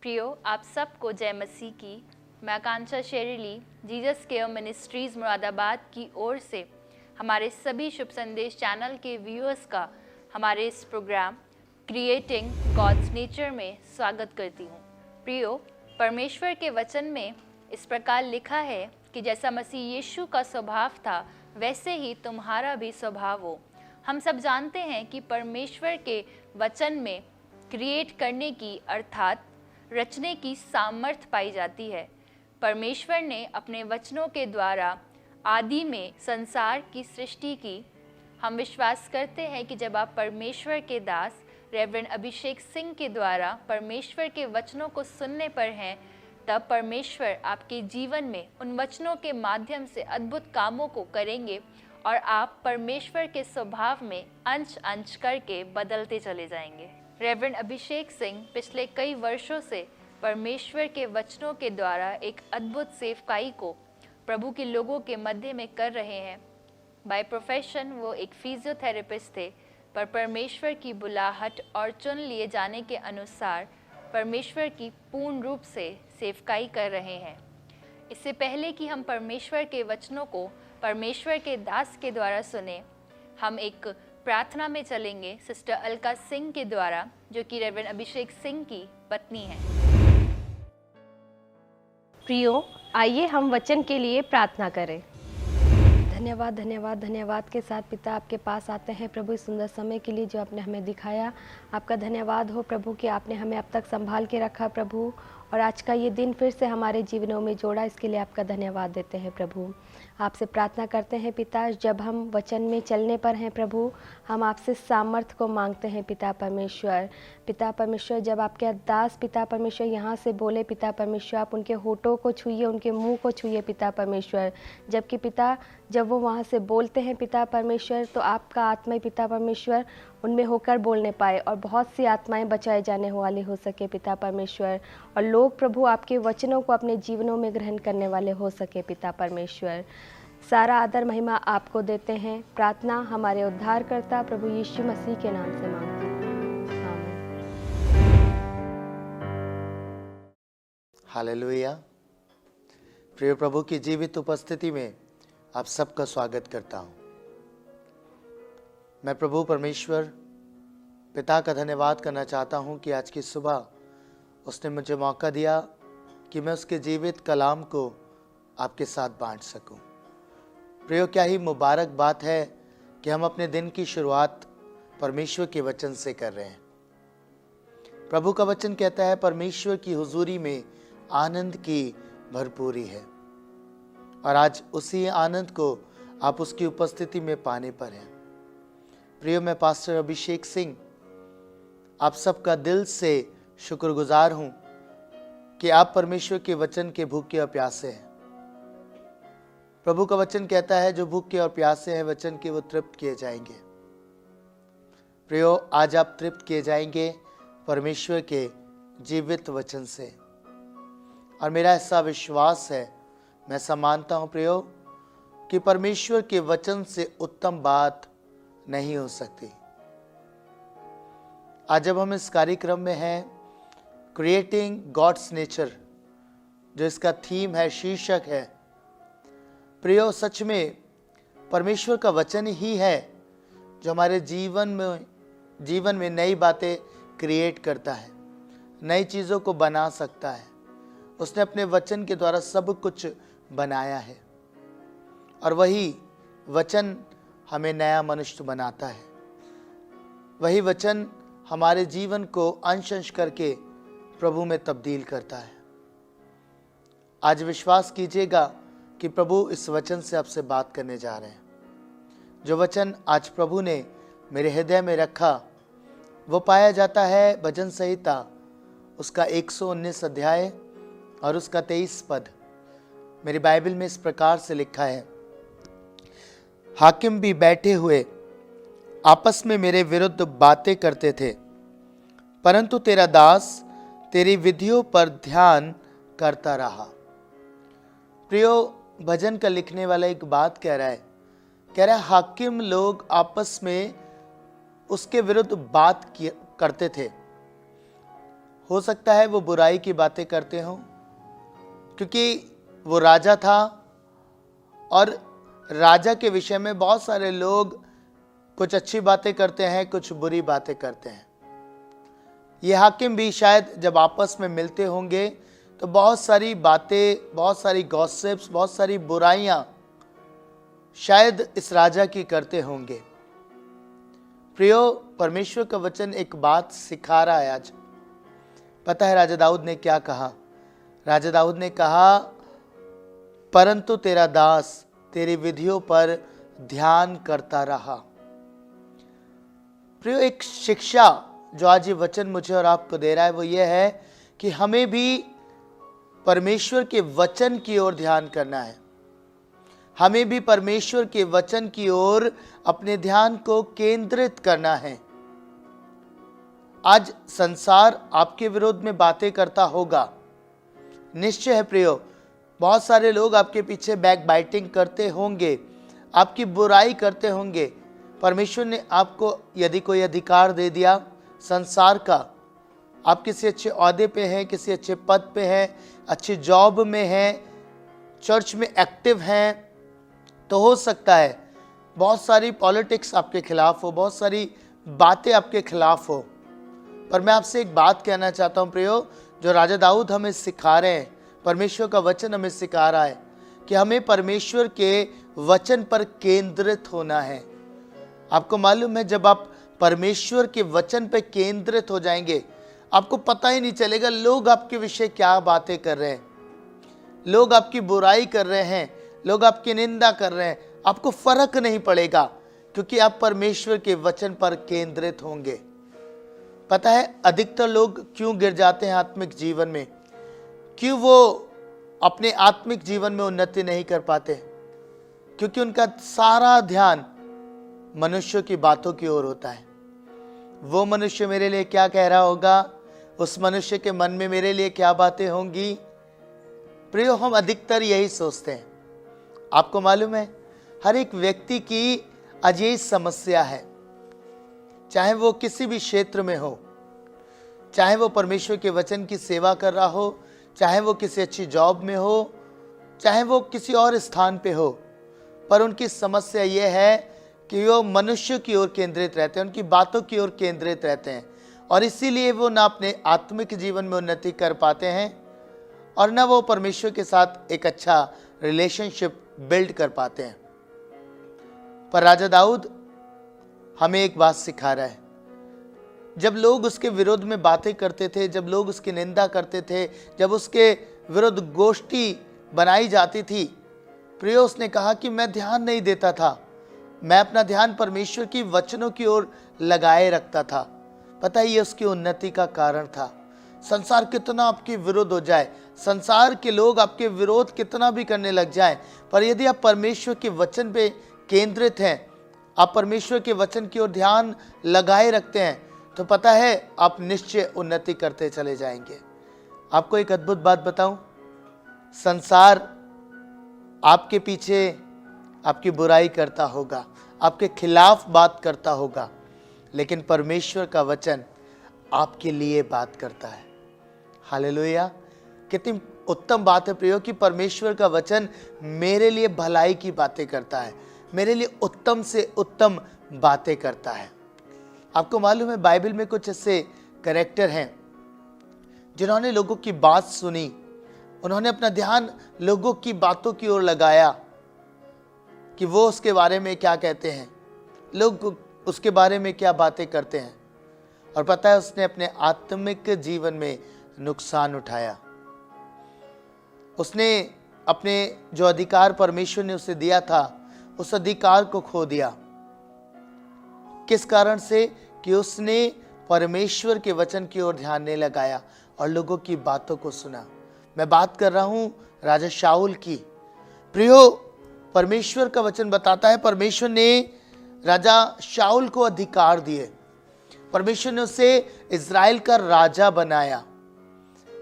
प्रियो, आप सबको जय मसीह की। मैं आकांक्षा शेरिली जीसस केयर मिनिस्ट्रीज मुरादाबाद की ओर से हमारे सभी शुभ संदेश चैनल के व्यूअर्स का हमारे इस प्रोग्राम क्रिएटिंग गॉड्स नेचर में स्वागत करती हूँ। प्रियो, परमेश्वर के वचन में इस प्रकार लिखा है कि जैसा मसीह यीशु का स्वभाव था वैसे ही तुम्हारा भी स्वभाव हो। हम सब जानते हैं कि परमेश्वर के वचन में क्रिएट करने की अर्थात रचने की सामर्थ पाई जाती है। परमेश्वर ने अपने वचनों के द्वारा आदि में संसार की सृष्टि की। हम विश्वास करते हैं कि जब आप परमेश्वर के दास रेवरेंड अभिषेक सिंह के द्वारा परमेश्वर के वचनों को सुनने पर हैं, तब परमेश्वर आपके जीवन में उन वचनों के माध्यम से अद्भुत कामों को करेंगे और आप परमेश्वर के स्वभाव में अंश अंश करके बदलते चले जाएंगे। रेवरेंड अभिषेक सिंह पिछले कई वर्षों से परमेश्वर के वचनों के द्वारा एक अद्भुत सेवकाई को प्रभु के लोगों के मध्य में कर रहे हैं। बाय प्रोफेशन वो एक फिजियोथेरेपिस्ट थे, पर परमेश्वर की बुलाहट और चुन लिए जाने के अनुसार परमेश्वर की पूर्ण रूप से सेवकाई कर रहे हैं। इससे पहले कि हम परमेश्वर के वचनों को परमेश्वर के दास के द्वारा सुने, हम एक प्रार्थना में चलेंगे सिस्टर अलका सिंह के द्वारा, जो कि रेवरेंड अभिषेक सिंह की पत्नी हैं। प्रियो, आइए हम वचन के लिए प्रार्थना करें। धन्यवाद धन्यवाद धन्यवाद के साथ पिता आपके पास आते हैं प्रभु, इस सुंदर समय के लिए जो आपने हमें दिखाया। आपका धन्यवाद हो प्रभु कि आपने हमें अब तक संभाल के रखा प्रभु, और आज का ये दिन फिर से हमारे जीवनों में जोड़ा, इसके लिए आपका धन्यवाद देते हैं प्रभु। आपसे प्रार्थना करते हैं पिता, जब हम वचन में चलने पर हैं प्रभु, हम आपसे सामर्थ्य को मांगते हैं पिता परमेश्वर। पिता परमेश्वर, जब आपके दास पिता परमेश्वर यहाँ से बोले पिता परमेश्वर, आप उनके होठों को छूइए, उनके मुंह को छूइए पिता परमेश्वर। जबकि पिता जब वो वहाँ से बोलते हैं पिता परमेश्वर, तो आपका आत्मा पिता परमेश्वर उनमें होकर बोलने पाए और बहुत सी आत्माएं बचाए जाने वाली हो सके पिता परमेश्वर, और लोग प्रभु आपके वचनों को अपने जीवनों में ग्रहण करने वाले हो सके पिता परमेश्वर। सारा आदर महिमा आपको देते हैं। प्रार्थना हमारे उद्धारकर्ता प्रभु यीशु मसीह के नाम से मांगते हैं, आमीन। हालेलुया। प्रिय प्रभु की जीवित उपस्थिति में आप सबका स्वागत करता हूँ। मैं प्रभु परमेश्वर पिता का धन्यवाद करना चाहता हूँ कि आज की सुबह उसने मुझे मौका दिया कि मैं उसके जीवित कलाम को आपके साथ बांट सकूं। प्रियो, क्या ही मुबारक बात है कि हम अपने दिन की शुरुआत परमेश्वर के वचन से कर रहे हैं। प्रभु का वचन कहता है परमेश्वर की हुजूरी में आनंद की भरपूरी है, और आज उसी आनंद को आप उसकी उपस्थिति में पाने पर हैं। प्रियो, मैं पास्टर अभिषेक सिंह आप सबका दिल से शुक्रगुजार हूं कि आप परमेश्वर के वचन के भूखे और प्यासे हैं। प्रभु का वचन कहता है जो भूखे और प्यासे हैं वचन के, वो तृप्त किए जाएंगे। प्रियो, आज आप तृप्त किए जाएंगे परमेश्वर के जीवित वचन से, और मेरा ऐसा विश्वास है, मैं ऐसा मानता हूं प्रियो कि परमेश्वर के वचन से उत्तम बात नहीं हो सकती। आज जब हम इस कार्यक्रम में हैं क्रिएटिंग गॉड्स नेचर, जो इसका थीम है, शीर्षक है, प्रियो सच में परमेश्वर का वचन ही है जो हमारे जीवन में नई बातें क्रिएट करता है, नई चीज़ों को बना सकता है। उसने अपने वचन के द्वारा सब कुछ बनाया है, और वही वचन हमें नया मनुष्य बनाता है। वही वचन हमारे जीवन को अंश अंश करके प्रभु में तब्दील करता है। आज विश्वास कीजिएगा कि प्रभु इस वचन से आपसे बात करने जा रहे हैं। जो वचन आज प्रभु ने मेरे हृदय में रखा वो पाया जाता है भजन संहिता उसका 119 अध्याय और उसका 23 पद। मेरी बाइबल में इस प्रकार से लिखा है, हाकिम भी बैठे हुए आपस में मेरे विरुद्ध बातें करते थे, परंतु तेरा दास तेरी विधियों पर ध्यान करता रहा। प्रियो, भजन का लिखने वाला एक बात कह रहा है हाकिम लोग आपस में उसके विरुद्ध बात करते थे। हो सकता है वो बुराई की बातें करते हों, क्योंकि वो राजा था और राजा के विषय में बहुत सारे लोग कुछ अच्छी बातें करते हैं, कुछ बुरी बातें करते हैं। ये हाकिम भी शायद जब आपस में मिलते होंगे तो बहुत सारी बातें, बहुत सारी गॉसिप्स, बहुत सारी बुराइयां शायद इस राजा की करते होंगे। प्रियो, परमेश्वर का वचन एक बात सिखा रहा है आज। पता है राजा दाऊद ने क्या कहा? राजा दाऊद ने कहा, परंतु तेरा दास तेरी विधियों पर ध्यान करता रहा। प्रियो, एक शिक्षा जो आज ये वचन मुझे और आपको दे रहा है वो ये है कि हमें भी परमेश्वर के वचन की ओर ध्यान करना है। हमें भी परमेश्वर के वचन की ओर अपने ध्यान को केंद्रित करना है। आज संसार आपके विरोध में बातें करता होगा, निश्चय है प्रियो। बहुत सारे लोग आपके पीछे बैक बाइटिंग करते होंगे, आपकी बुराई करते होंगे। परमेश्वर ने आपको यदि कोई अधिकार दे दिया संसार का, आप किसी अच्छे ओहदे पे हैं, किसी अच्छे पद पे हैं, अच्छी जॉब में हैं, चर्च में एक्टिव हैं, तो हो सकता है बहुत सारी पॉलिटिक्स आपके खिलाफ हो, बहुत सारी बातें आपके खिलाफ हो। पर मैं आपसे एक बात कहना चाहता हूं प्रियो, जो राजा दाऊद हमें सिखा रहे हैं, परमेश्वर का वचन हमें सिखा रहा है कि हमें परमेश्वर के वचन पर केंद्रित होना है। आपको मालूम है, जब आप परमेश्वर के वचन पर केंद्रित हो जाएंगे, आपको पता ही नहीं चलेगा लोग आपके विषय क्या बातें कर रहे हैं, लोग आपकी बुराई कर रहे हैं, लोग आपकी निंदा कर रहे हैं, आपको फर्क नहीं पड़ेगा, क्योंकि आप परमेश्वर के वचन पर केंद्रित होंगे। पता है अधिकतर लोग क्यों गिर जाते हैं आत्मिक जीवन में, क्यों वो अपने आत्मिक जीवन में उन्नति नहीं कर पाते? क्योंकि उनका सारा ध्यान मनुष्य की बातों की ओर होता है। वो मनुष्य मेरे लिए क्या कह रहा होगा, उस मनुष्य के मन में मेरे लिए क्या बातें होंगी। प्रियो, हम अधिकतर यही सोचते हैं। आपको मालूम है, हर एक व्यक्ति की आज यही समस्या है, चाहे वो किसी भी क्षेत्र में हो, चाहे वो परमेश्वर के वचन की सेवा कर रहा हो, चाहे वो किसी अच्छी जॉब में हो, चाहे वो किसी और स्थान पे हो, पर उनकी समस्या ये है कि वो मनुष्य की ओर केंद्रित रहते हैं, उनकी बातों की ओर केंद्रित रहते हैं, और इसीलिए वो ना अपने आत्मिक जीवन में उन्नति कर पाते हैं और ना वो परमेश्वर के साथ एक अच्छा रिलेशनशिप बिल्ड कर पाते हैं। पर राजा दाऊद हमें एक बात सिखा रहा है। जब लोग उसके विरोध में बातें करते थे, जब लोग उसकी निंदा करते थे, जब उसके विरुद्ध गोष्ठी बनाई जाती थी, प्रियो, उसने कहा कि मैं ध्यान नहीं देता था, मैं अपना ध्यान परमेश्वर की वचनों की ओर लगाए रखता था। पता है, ये उसकी उन्नति का कारण था। संसार कितना आपके विरुद्ध हो जाए, संसार के लोग आपके विरोध कितना भी करने लग जाएं, पर यदि आप परमेश्वर के वचन पे केंद्रित हैं, आप परमेश्वर के वचन की ओर ध्यान लगाए रखते हैं, तो पता है आप निश्चय उन्नति करते चले जाएंगे। आपको एक अद्भुत बात बताऊं, संसार आपके पीछे आपकी बुराई करता होगा, आपके खिलाफ बात करता होगा, लेकिन परमेश्वर का वचन आपके लिए बात करता है। हालेलुया! कितनी उत्तम बात है प्रियो कि परमेश्वर का वचन मेरे लिए भलाई की बातें करता है, मेरे लिए उत्तम से उत्तम बातें करता है। आपको मालूम है, बाइबल में कुछ ऐसे कैरेक्टर हैं जिन्होंने लोगों की बात सुनी, उन्होंने अपना ध्यान लोगों की बातों की ओर लगाया कि वो उसके बारे में क्या कहते हैं, लोग उसके बारे में क्या बातें करते हैं, और पता है उसने अपने आत्मिक जीवन में नुकसान उठाया। उसने अपने जो अधिकार परमेश्वर ने उसे दिया था, उस अधिकार को खो दिया। किस कारण से? कि उसने परमेश्वर के वचन की ओर ध्यान नहीं लगाया और लोगों की बातों को सुना। मैं बात कर रहा हूं राजा शाऊल की। प्रियो, परमेश्वर का वचन बताता है परमेश्वर ने राजा शाऊल को अधिकार दिए, परमेश्वर ने उसे इज़राइल का राजा बनाया।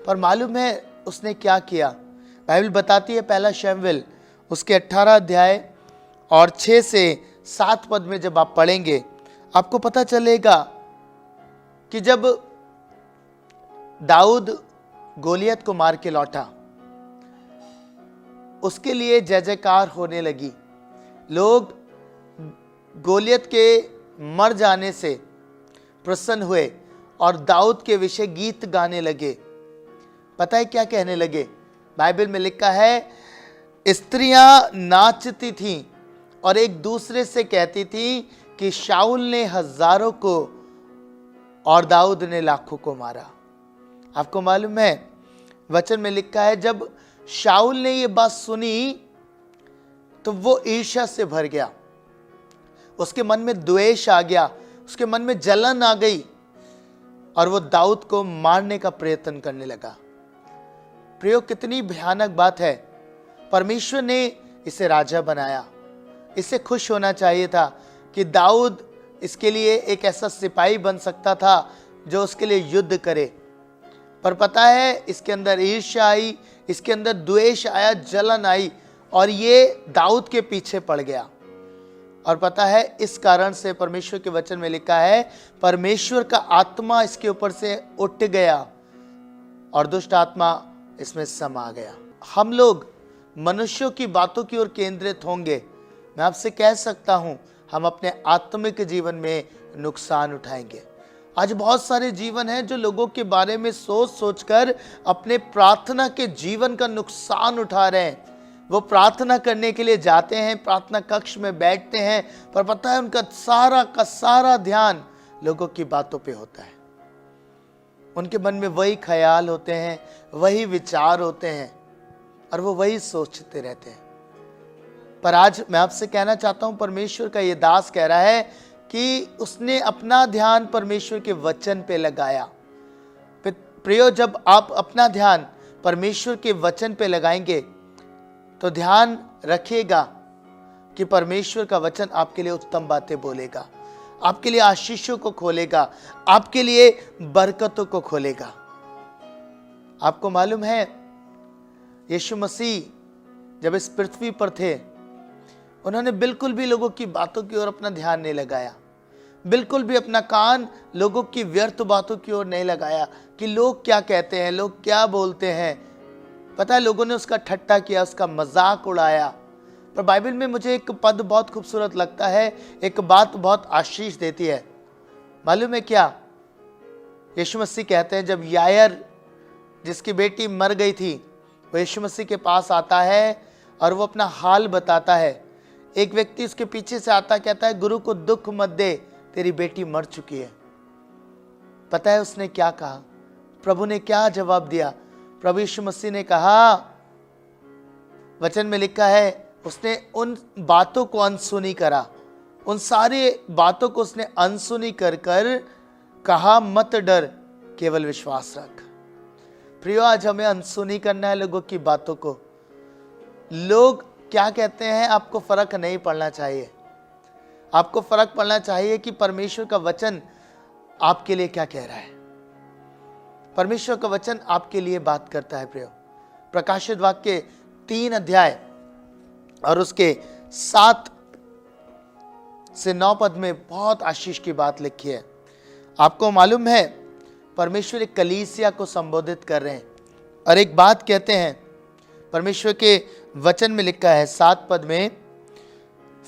पर मालूम है उसने क्या किया? बाइबल बताती है, पहला शमूएल उसके 18 अध्याय और 6 से 7 पद में जब आप पढ़ेंगे, आपको पता चलेगा कि जब दाऊद गोलियत को मार के लौटा, उसके लिए जय जयकार होने लगी। लोग गोलियत के मर जाने से प्रसन्न हुए और दाऊद के विषय गीत गाने लगे। पता है क्या कहने लगे? बाइबल में लिखा है, स्त्रियां नाचती थीं और एक दूसरे से कहती थी कि शाऊल ने हजारों को और दाऊद ने लाखों को मारा। आपको मालूम है, वचन में लिखा है, जब शाऊल ने ये बात सुनी तो वो ईर्ष्या से भर गया, उसके मन में द्वेष आ गया, उसके मन में जलन आ गई और वो दाऊद को मारने का प्रयत्न करने लगा। प्रियो, कितनी भयानक बात है। परमेश्वर ने इसे राजा बनाया, इसे खुश होना चाहिए था कि दाऊद इसके लिए एक ऐसा सिपाही बन सकता था जो उसके लिए युद्ध करे, पर पता है इसके अंदर ईर्ष्या आई, इसके अंदर द्वेष आया, जलन आई और ये दाऊद के पीछे पड़ गया। और पता है इस कारण से परमेश्वर के वचन में लिखा है, परमेश्वर का आत्मा इसके ऊपर से उठ गया और दुष्ट आत्मा इसमें समा गया। हम लोग मनुष्यों की बातों की ओर केंद्रित होंगे, मैं आपसे कह सकता हूं हम अपने आत्मिक जीवन में नुकसान उठाएंगे। आज बहुत सारे जीवन हैं जो लोगों के बारे में सोच सोचकर अपने प्रार्थना के जीवन का नुकसान उठा रहे हैं। वो प्रार्थना करने के लिए जाते हैं, प्रार्थना कक्ष में बैठते हैं, पर पता है उनका सारा का सारा ध्यान लोगों की बातों पे होता है। उनके मन में वही ख्याल होते हैं, वही विचार होते हैं और वो वही सोचते रहते हैं। पर आज मैं आपसे कहना चाहता हूं, परमेश्वर का ये दास कह रहा है कि उसने अपना ध्यान परमेश्वर के वचन पे लगाया। प्रियो, जब आप अपना ध्यान परमेश्वर के वचन पे लगाएंगे तो ध्यान रखिएगा कि परमेश्वर का वचन आपके लिए उत्तम बातें बोलेगा, आपके लिए आशीषों को खोलेगा, आपके लिए बरकतों को खोलेगा। आपको मालूम है, यीशु मसीह जब इस पृथ्वी पर थे, उन्होंने बिल्कुल भी लोगों की बातों की ओर अपना ध्यान नहीं लगाया, बिल्कुल भी अपना कान लोगों की व्यर्थ बातों की ओर नहीं लगाया कि लोग क्या कहते हैं, लोग क्या बोलते हैं। पता है, लोगों ने उसका ठट्टा किया, उसका मजाक उड़ाया। पर बाइबल में मुझे एक पद बहुत खूबसूरत लगता है, एक बात बहुत आशीष देती है। मालूम है क्या? यीशु मसीह कहते हैं, जब यायर जिसकी बेटी मर गई थी, वो यीशु मसीह के पास आता है और वो अपना हाल बताता है। एक व्यक्ति उसके पीछे से आता, कहता है, गुरु को दुख मत दे, तेरी बेटी मर चुकी है। पता है उसने क्या कहा? प्रभु ने क्या जवाब दिया? प्रभु यीशु मसीह ने कहा, वचन में लिखा है, उसने उन बातों को अनसुनी करा, उन सारी बातों को उसने अनसुनी कर कर कहा, मत डर, केवल विश्वास रख। प्रियो, आज हमें अनसुनी करना है लोगों की बातों को। लोग क्या कहते हैं आपको फर्क नहीं पड़ना चाहिए। आपको फर्क पड़ना चाहिए कि परमेश्वर का वचन आपके लिए क्या कह रहा है। परमेश्वर का वचन आपके लिए बात करता है। प्रियो, प्रकाशित वाक्य 3 अध्याय और उसके 7 से 9 पद में बहुत आशीष की बात लिखी है। आपको मालूम है, परमेश्वर एक कलीसिया को संबोधित कर रहे हैं और एक बात कहते हैं। परमेश्वर के वचन में लिखा है 7 पद में,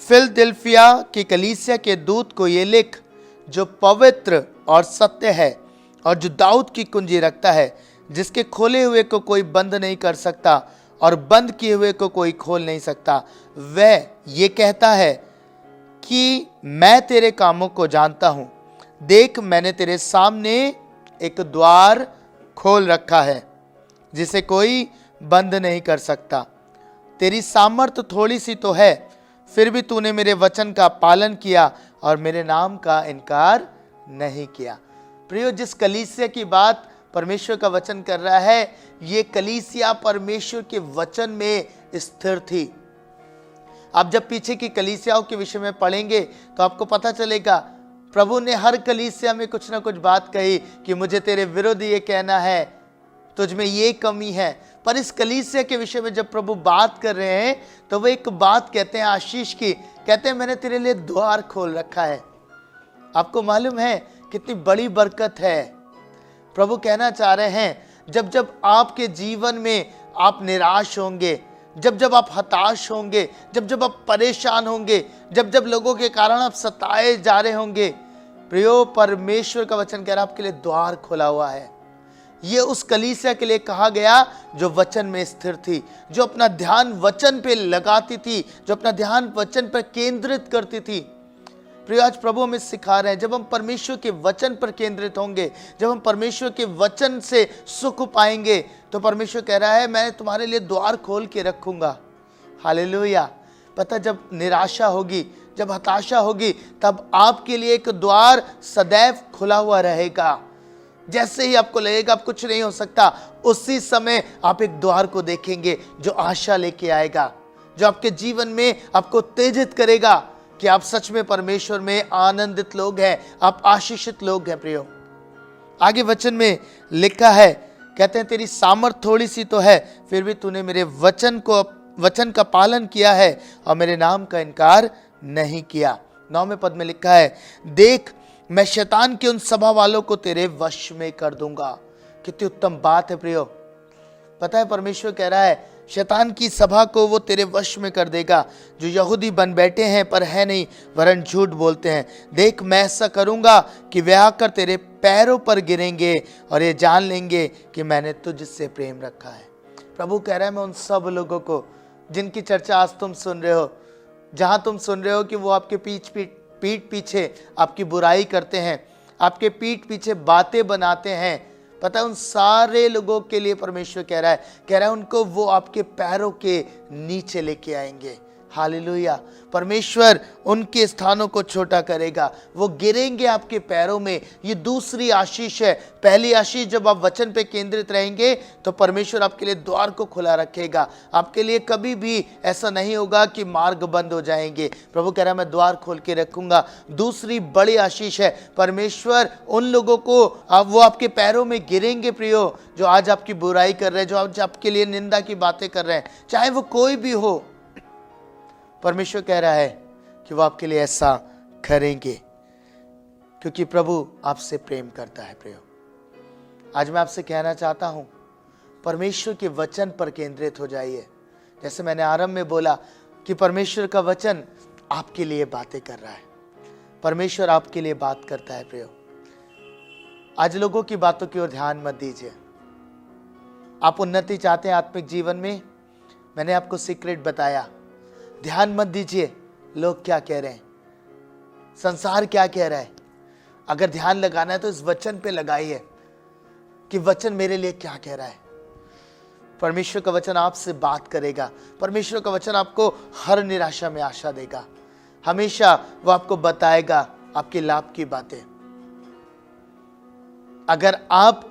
फिलदिल्फिया की कलीसिया के दूत को ये लिख, जो पवित्र और सत्य है और जो दाऊद की कुंजी रखता है, जिसके खोले हुए को कोई बंद नहीं कर सकता और बंद किए हुए को कोई खोल नहीं सकता। वह ये कहता है कि मैं तेरे कामों को जानता हूं। देख, मैंने तेरे सामने एक द्वार खोल रखा है जिसे कोई बंद नहीं कर सकता। तेरी सामर्थ थोड़ी सी तो है, फिर भी तूने मेरे वचन का पालन किया और मेरे नाम का इनकार नहीं किया। प्रियो, जिस कलीसिया की बात परमेश्वर का वचन कर रहा है, ये कलीसिया परमेश्वर के वचन में स्थिर थी। आप जब पीछे की कलीसियाओं के विषय में पढ़ेंगे तो आपको पता चलेगा, प्रभु ने हर कलीसिया में कुछ ना कुछ बात कही कि मुझे तेरे विरुद्ध ये कहना है, तुझ में ये कमी है। पर इस कलीसिया के विषय में जब प्रभु बात कर रहे हैं तो वो एक बात कहते हैं आशीष की, कहते हैं मैंने तेरे लिए द्वार खोल रखा है। आपको मालूम है कितनी बड़ी बरकत है। प्रभु कहना चाह रहे हैं जब जब आपके जीवन में आप निराश होंगे, जब जब आप हताश होंगे, जब जब आप परेशान होंगे, जब जब लोगों के कारण आप सताए जा रहे होंगे, प्रियो परमेश्वर का वचन कह रहा है आपके लिए द्वार खुला हुआ है। ये उस कलीसिया के लिए कहा गया जो वचन में स्थिर थी, जो अपना ध्यान वचन पे लगाती थी, जो अपना ध्यान वचन पर केंद्रित करती थी। प्रिय आज प्रभु हमें सिखा रहे हैं जब हम परमेश्वर के वचन पर केंद्रित होंगे, जब हम परमेश्वर के वचन से सुख पाएंगे, तो परमेश्वर कह रहा है मैं तुम्हारे लिए द्वार खोल के रखूंगा। हालेलुया। पता जब निराशा होगी, जब हताशा होगी, तब आपके लिए एक द्वार सदैव खुला हुआ रहेगा। जैसे ही आपको लगेगा अब कुछ नहीं हो सकता, उसी समय आप एक द्वार को देखेंगे जो आशा लेके आएगा, जो आपके जीवन में आपको उत्तेजित करेगा कि आप सच में परमेश्वर में आनंदित लोग हैं, आप आशीषित लोग हैं। प्रियो आगे वचन में लिखा है, कहते हैं तेरी सामर्थ थोड़ी सी तो है, फिर भी तूने मेरे वचन का पालन किया है और मेरे नाम का इनकार नहीं किया। 9वें पद में लिखा है, देख मैं शैतान के उन सभा वालों को तेरे वश में कर दूंगा। कितनी उत्तम बात है प्रियो। पता है परमेश्वर कह रहा है शैतान की सभा को वो तेरे वश में कर देगा, जो यहूदी बन बैठे हैं पर है नहीं वरन झूठ बोलते हैं। देख मैं ऐसा करूंगा कि वे आकर तेरे पैरों पर गिरेंगे और ये जान लेंगे कि मैंने तुझसे प्रेम रखा है। प्रभु कह रहा है मैं उन सब लोगों को जिनकी चर्चा आज तुम सुन रहे हो, जहां तुम सुन रहे हो कि वो आपके पीठ पीछे आपकी बुराई करते हैं, आपके पीठ पीछे बातें बनाते हैं, पता है उन सारे लोगों के लिए परमेश्वर कह रहा है उनको वो आपके पैरों के नीचे लेके आएंगे। हालेलुया। परमेश्वर उनके स्थानों को छोटा करेगा, वो गिरेंगे आपके पैरों में। ये दूसरी आशीष है। पहली आशीष जब आप वचन पे केंद्रित रहेंगे तो परमेश्वर आपके लिए द्वार को खुला रखेगा। आपके लिए कभी भी ऐसा नहीं होगा कि मार्ग बंद हो जाएंगे। प्रभु कह रहा है मैं द्वार खोल के रखूंगा। दूसरी बड़ी आशीष है, परमेश्वर उन लोगों को वो आपके पैरों में गिरेंगे प्रियो, जो आज आपकी बुराई कर रहे हैं, जो आज आपके लिए निंदा की बातें कर रहे हैं, चाहे वो कोई भी हो। परमेश्वर कह रहा है कि वो आपके लिए ऐसा करेंगे क्योंकि प्रभु आपसे प्रेम करता है। प्रियो आज मैं आपसे कहना चाहता हूं परमेश्वर के वचन पर केंद्रित हो जाइए। जैसे मैंने आरंभ में बोला कि परमेश्वर का वचन आपके लिए बातें कर रहा है, परमेश्वर आपके लिए बात करता है। प्रियो आज लोगों की बातों की ओर ध्यान मत दीजिए। आप उन्नति चाहते हैं आत्मिक जीवन में, मैंने आपको सीक्रेट बताया। ध्यान मत दीजिए लोग क्या कह रहे हैं, संसार क्या कह रहा है। अगर ध्यान लगाना है तो इस वचन पे लगाइए कि वचन मेरे लिए क्या कह रहा है। परमेश्वर का वचन आपसे बात करेगा। परमेश्वर का वचन आपको हर निराशा में आशा देगा। हमेशा वो आपको बताएगा आपके लाभ की बातें। अगर आप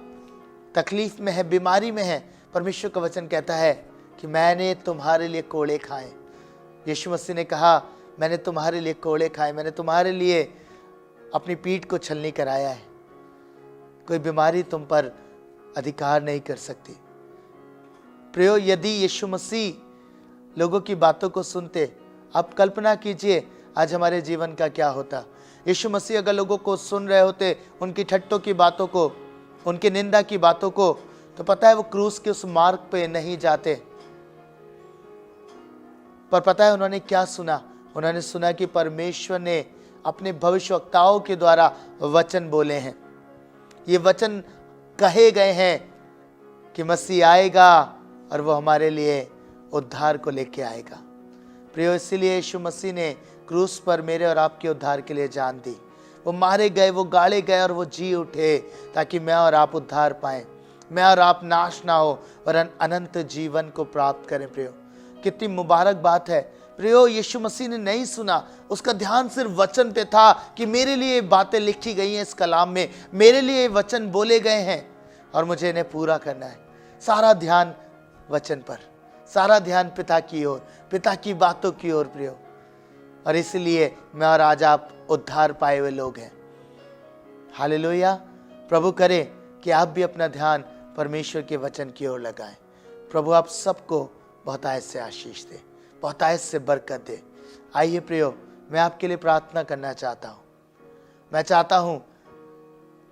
तकलीफ में है, बीमारी में है, परमेश्वर का वचन कहता है कि मैंने तुम्हारे लिए कोड़े खाए। यीशु मसीह ने कहा मैंने तुम्हारे लिए कोड़े खाए, मैंने तुम्हारे लिए अपनी पीठ को छलनी कराया है। कोई बीमारी तुम पर अधिकार नहीं कर सकती। प्रियो यदि यीशु मसीह लोगों की बातों को सुनते, आप कल्पना कीजिए आज हमारे जीवन का क्या होता। यीशु मसीह अगर लोगों को सुन रहे होते, उनकी ठट्टों की बातों को, उनकी निंदा की बातों को, तो पता है वो क्रूस के उस मार्ग पे नहीं जाते। पर पता है उन्होंने क्या सुना? उन्होंने सुना कि परमेश्वर ने अपने भविष्यवक्ताओं के द्वारा वचन बोले हैं। ये वचन कहे गए हैं कि मसीह आएगा और वो हमारे लिए उद्धार को लेके आएगा। प्रियो इसीलिए यीशु मसीह ने क्रूस पर मेरे और आपके उद्धार के लिए जान दी। वो मारे गए, वो गाड़े गए और वो जी उठे ताकि मैं और आप उद्धार पाएं, मैं और आप नाश ना हो और अनंत जीवन को प्राप्त करें। प्रियो कितनी मुबारक बात है। प्रियो यीशु मसीह ने नहीं सुना, उसका ध्यान सिर्फ वचन पे था कि मेरे लिए बातें लिखी गई हैं इस कलाम में, मेरे लिए वचन बोले गए हैं और मुझे इन्हें पूरा करना है। सारा ध्यान वचन पर, सारा ध्यान पिता की ओर, पिता की बातों की ओर। प्रियो और इसलिए मैं और आज आप उद्धार पाए हुए लोग हैं। हालेलुया। प्रभु करे कि आप भी अपना ध्यान परमेश्वर के वचन की ओर लगाएं। प्रभु आप सबको बहुतायत से आशीष दे, बहुतायत से बरकत दे। आइए प्रियो मैं आपके लिए प्रार्थना करना चाहता हूँ। मैं चाहता हूँ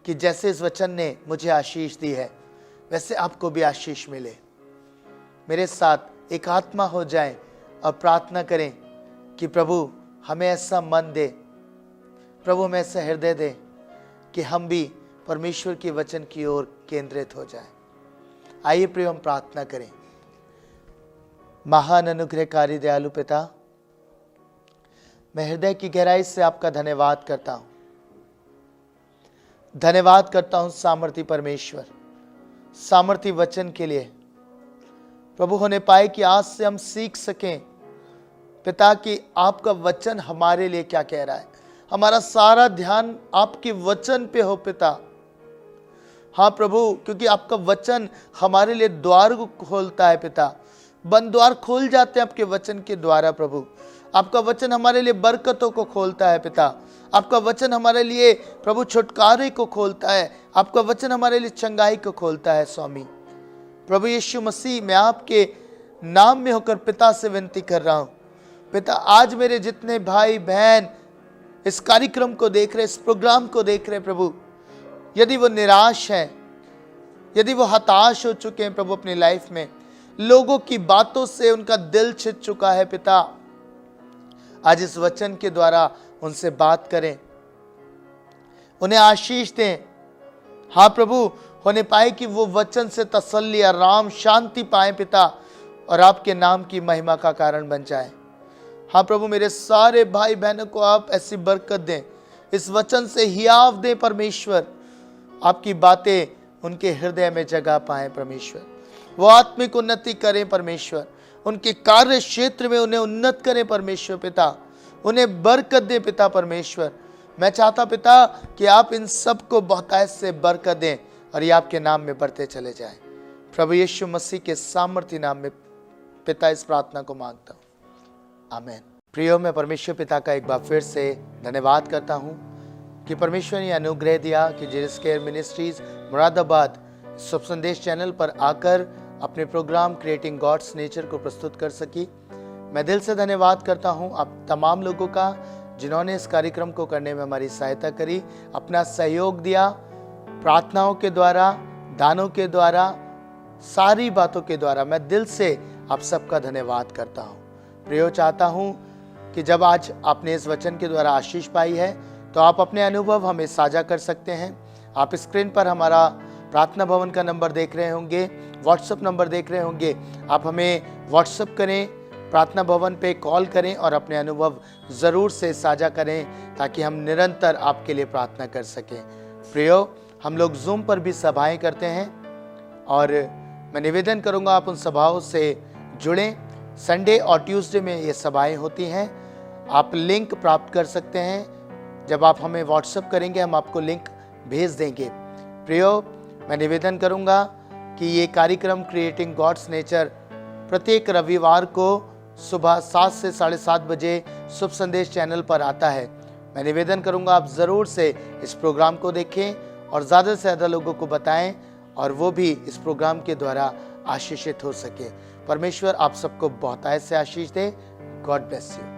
कि जैसे इस वचन ने मुझे आशीष दी है वैसे आपको भी आशीष मिले। मेरे साथ एक आत्मा हो जाए और प्रार्थना करें कि प्रभु हमें ऐसा मन दे, प्रभु हमें ऐसा हृदय दे कि हम भी परमेश्वर के वचन की ओर केंद्रित हो जाएं। आइए प्रिय हम प्रार्थना करें। महान अनुग्रहकारी दयालु पिता, मैं हृदय की गहराई से आपका धन्यवाद करता हूं। धन्यवाद करता हूं सामर्थी परमेश्वर, सामर्थी वचन के लिए प्रभु। होने पाए कि आज से हम सीख सकें पिता कि आपका वचन हमारे लिए क्या कह रहा है। हमारा सारा ध्यान आपके वचन पे हो पिता। हाँ प्रभु, क्योंकि आपका वचन हमारे लिए द्वार को खोलता है पिता। बंद द्वार खोल जाते हैं आपके वचन के द्वारा प्रभु। आपका वचन हमारे लिए बरकतों को खोलता है पिता। आपका वचन हमारे लिए प्रभु छुटकारे को खोलता है। आपका वचन हमारे लिए चंगाई को खोलता है स्वामी। प्रभु यीशु मसीह, मैं आपके नाम में होकर पिता से विनती कर रहा हूं पिता, आज मेरे जितने भाई बहन इस कार्यक्रम को देख रहे, इस प्रोग्राम को देख रहे प्रभु, यदि वो निराश हैं, यदि वो हताश हो चुके हैं प्रभु अपनी लाइफ में, लोगों की बातों से उनका दिल छिद चुका है पिता, आज इस वचन के द्वारा उनसे बात करें, उन्हें आशीष दें। हाँ प्रभु, होने पाए कि वो वचन से तसल्ली, आराम, शांति पाए पिता, और आपके नाम की महिमा का कारण बन जाए। हाँ प्रभु, मेरे सारे भाई बहनों को आप ऐसी बरकत दें, इस वचन से हियाव दें परमेश्वर। आपकी बातें उनके हृदय में जगह पाएं परमेश्वर। वो आत्मिक उन्नति करें परमेश्वर, उनके कार्य क्षेत्र में उन्हें उन्नत करें परमेश्वर पिता, उन्हें बरकत दें पिता परमेश्वर। मैं चाहता पिता कि आप इन सबको बहुतायत से बरकत दें और ये आपके नाम में बढ़ते चले जाएं। प्रभु यीशु मसीह के सामर्थी नाम में पिता इस प्रार्थना को मांगता हूँ, आमीन। प्रियो, मैं परमेश्वर पिता का एक बार फिर से धन्यवाद करता हूँ कि परमेश्वर ने अनुग्रह दिया कि जीसस केयर मिनिस्ट्रीज मुरादाबाद शुभ संदेश चैनल पर आकर अपने प्रोग्राम क्रिएटिंग गॉड्स नेचर को प्रस्तुत कर सकी। मैं दिल से धन्यवाद करता हूं आप तमाम लोगों का जिन्होंने इस कार्यक्रम को करने में हमारी सहायता करी, अपना सहयोग दिया, प्रार्थनाओं के द्वारा, दानों के द्वारा, सारी बातों के द्वारा। मैं दिल से आप सबका धन्यवाद करता हूं। प्रियो, चाहता हूं कि जब आज आपने इस वचन के द्वारा आशीष पाई है तो आप अपने अनुभव हमें साझा कर सकते हैं। आप स्क्रीन पर हमारा प्रार्थना भवन का नंबर देख रहे होंगे, व्हाट्सएप नंबर देख रहे होंगे। आप हमें व्हाट्सएप करें, प्रार्थना भवन पे कॉल करें और अपने अनुभव ज़रूर से साझा करें ताकि हम निरंतर आपके लिए प्रार्थना कर सकें। प्रियो, हम लोग जूम पर भी सभाएं करते हैं और मैं निवेदन करूंगा आप उन सभाओं से जुड़ें। संडे और ट्यूसडे में ये सभाएं होती हैं। आप लिंक प्राप्त कर सकते हैं। जब आप हमें व्हाट्सएप करेंगे हम आपको लिंक भेज देंगे। प्रियो, मैं निवेदन करूंगा कि ये कार्यक्रम क्रिएटिंग गॉड्स नेचर प्रत्येक रविवार को सुबह 7 से 7:30 बजे शुभ संदेश चैनल पर आता है। मैं निवेदन करूंगा आप ज़रूर से इस प्रोग्राम को देखें और ज़्यादा से ज़्यादा लोगों को बताएं और वो भी इस प्रोग्राम के द्वारा आशीषित हो सके। परमेश्वर आप सबको बहुतायत से आशीष दे। God bless you.